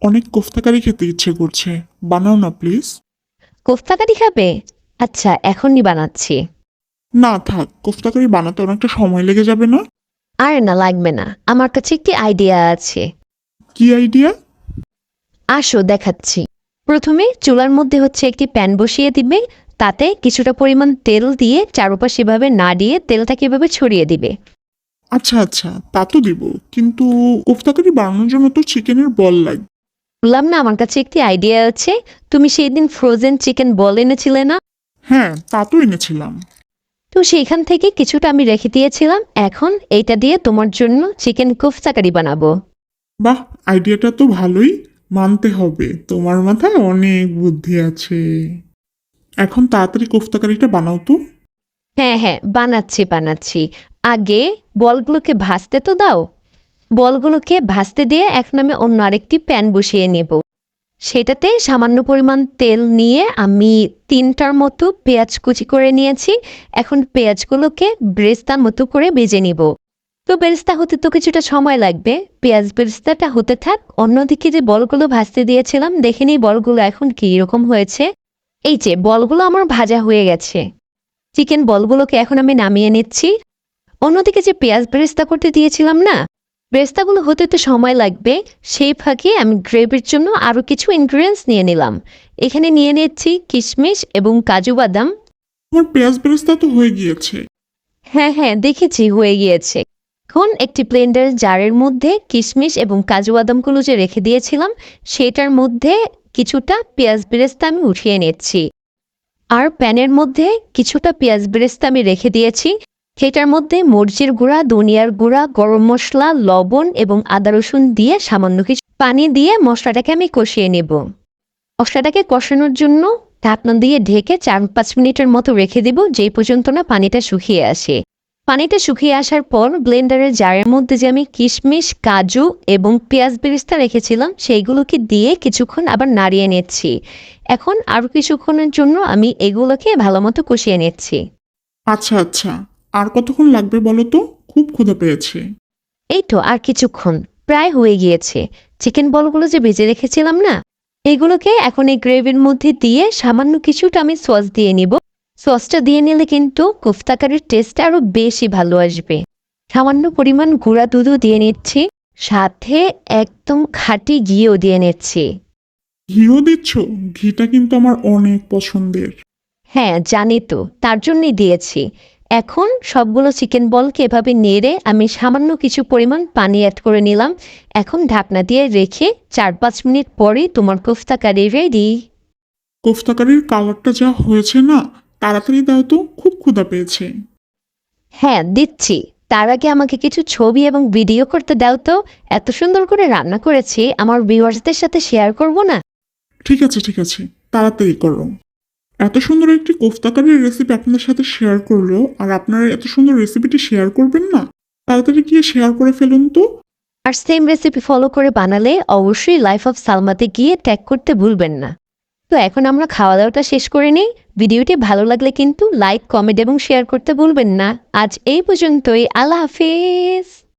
অনেক কোফতা কারি খেতে ইচ্ছে করছে, বানাও না প্লিজ। কোফতা কারি খাবে? আচ্ছা, এখনই বানাচ্ছি। না থাক, কোফতা কারি বানাতে অনেকটা সময় লেগে যাবে না? আর না, লাগবে না, আমার কাছে একটি আইডিয়া আছে। কি আইডিয়া? আসো দেখাচ্ছি। প্রথমে চুলার মধ্যে একটি প্যান বসিয়ে দিবে। তাতে কিছুটা পরিমাণ তেল দিয়ে চারপাশে এভাবে নাড়িয়ে তেলটাকে এভাবে ছড়িয়ে দিবে। আচ্ছা আচ্ছা, তা তো দিব, কিন্তু কোফতা কারি বানানোর জন্য তো চিকেনের বল লাগবে। বললাম না, আমার কাছে একটি আইডিয়া আছে। তুমি সেই দিন ফ্রোজেন চিকেন বল এনেছিলে না? হ্যাঁ, তা তো এনেছিলাম। তো সেইখান থেকে কিছুটা আমি রেখে দিয়েছিলাম। এখন এইটা দিয়ে তোমার জন্য চিকেন কোফতা কারি বানাবো। বাহ, আইডিয়াটা তো ভালোই, মানতে হবে তোমার মাথায় অনেক বুদ্ধি আছে। এখন তাড়াতাড়ি কোফতা কারিটা বানাও তো। হ্যাঁ হ্যাঁ, বানাচ্ছি বানাচ্ছি। আগে বলগুলোকে ভাজতে তো দাও। বলগুলোকে ভাজতে দিয়ে এখন আমি অন্য আরেকটি প্যান বসিয়ে নেব। সেটাতে সামান্য পরিমাণ তেল নিয়ে আমি 3টার মতো পেঁয়াজ কুচি করে নিয়েছি। এখন পেঁয়াজগুলোকে বেরেস্তার মতো করে ভেজে নিব। তো বেরেস্তা হতে তো কিছুটা সময় লাগবে, পেঁয়াজ বেরেস্তাটা হতে থাক। অন্যদিকে যে বলগুলো ভাজতে দিয়েছিলাম, দেখে নিই বলগুলো এখন কি রকম হয়েছে। এই যে বলগুলো আমার ভাজা হয়ে গেছে। চিকেন বলগুলোকে এখন আমি নামিয়ে নিচ্ছি। অন্যদিকে যে পেঁয়াজ বেরেস্তা করতে দিয়েছিলাম না, বেরেস্তাগুলো হতে তো সময় লাগবে। সেই ফাঁকে আমি গ্রেভির জন্য আরও কিছু ইনগ্রিডিয়েন্টস নিয়ে নিলাম। এখানে নিয়ে নিচ্ছি কিশমিশ এবং কাজু বাদাম। তোমার পেঁয়াজ বেরেস্তা তো হয়ে গিয়েছে। হ্যাঁ হ্যাঁ, দেখেছি হয়ে গিয়েছে। এখন একটি ব্লেন্ডার জারের মধ্যে কিশমিশ এবং কাজু বাদামগুলো যে রেখে দিয়েছিলাম, সেটার মধ্যে কিছুটা পেঁয়াজ বেরেস্তা আমি উঠিয়ে নিচ্ছি। আর প্যানের মধ্যে কিছুটা পেঁয়াজ বেরেস্তা আমি রেখে দিয়েছি। সেটার মধ্যে মরিচের গুঁড়া, ধনিয়ার গুঁড়া, গরম মশলা, লবণ এবং আদা রসুন দিয়ে সামান্য কিছু পানি দিয়ে মশলাটাকে আমি কষিয়ে নেব। মশলাটাকে কষানোর জন্য ঢাকনা দিয়ে ঢেকে 4-5 মিনিটের মতো রেখে দেব, যেই পর্যন্ত না পানিটা শুকিয়ে আসে। পানিটা শুকিয়ে আসার পর ব্লেন্ডারের জারের মধ্যে যে আমি কিশমিশ, কাজু এবং পেঁয়াজ বেরেস্তা রেখেছিলাম, সেইগুলোকে দিয়ে কিছুক্ষণ আবার নাড়িয়ে নিচ্ছি। এখন আরও কিছুক্ষণের জন্য আমি এগুলোকে ভালো মতো কষিয়ে নিচ্ছি। আচ্ছা আচ্ছা, আর কতক্ষণ লাগবে বলো তো, খুব ক্ষুধা পেয়েছে। এই তো আর কিছুক্ষণ, প্রায় হয়ে গিয়েছে। চিকেন বলগুলো যে ভেজে রেখেছিলাম না, এগুলোকে এখন এই গ্রেভির মধ্যে দিয়ে সামান্য কিছুটা আমি সস দিয়ে নিব। সসটা দিয়ে নিলে কিন্তু কোফতা কারির টেস্ট আরও বেশি ভালো আসবে। সামান্য পরিমাণ গুঁড়া দুধও দিয়ে নিচ্ছি, সাথে একদম খাঁটি ঘিও দিয়ে নিচ্ছি। ঘিও দিচ্ছ? ঘিটা কিন্তু আমার অনেক পছন্দের। হ্যাঁ জানি তো, তার জন্যই দিয়েছি। এখন সবগুলো চিকেন বলকে এভাবে নেড়ে আমি সামান্য কিছু পরিমাণ পানি অ্যাড করে নিলাম। এখন ঢাকনা দিয়ে রেখে 4-5 মিনিট পরেই তোমার কোফতা কারি রেডি। কোফতা কারির কালারটা যা হয়েছে না, তাড়াতাড়ি দাও তো, খুব ক্ষুধা পেয়েছে। হ্যাঁ দিচ্ছি, তার আগে আমাকে কিছু ছবি এবং ভিডিও করতে দাও তো। এত সুন্দর করে রান্না করেছি, আমার ভিউয়ার্সদের সাথে শেয়ার করব না? ঠিক আছে ঠিক আছে, তাড়াতাড়ি করো। এত সুন্দর একটি কোফতা কারির রেসিপি আপনাদের সাথে শেয়ার করলো, আর আপনারা এত সুন্দর রেসিপিটি শেয়ার করবেন না? তাড়াতাড়ি গিয়ে শেয়ার করে ফেলুন তো। আর সেম রেসিপি ফলো করে বানালে অবশ্যই লাইফ অফ সালমাতে গিয়ে ট্যাগ করতে ভুলবেন না। তো এখন আমরা খাওয়া দাওয়াটা শেষ করে নিই। ভিডিওটি ভালো লাগলে কিন্তু লাইক, কমেন্ট এবং শেয়ার করতে ভুলবেন না। আজ এই পর্যন্তই, আল্লাহ হাফিজ।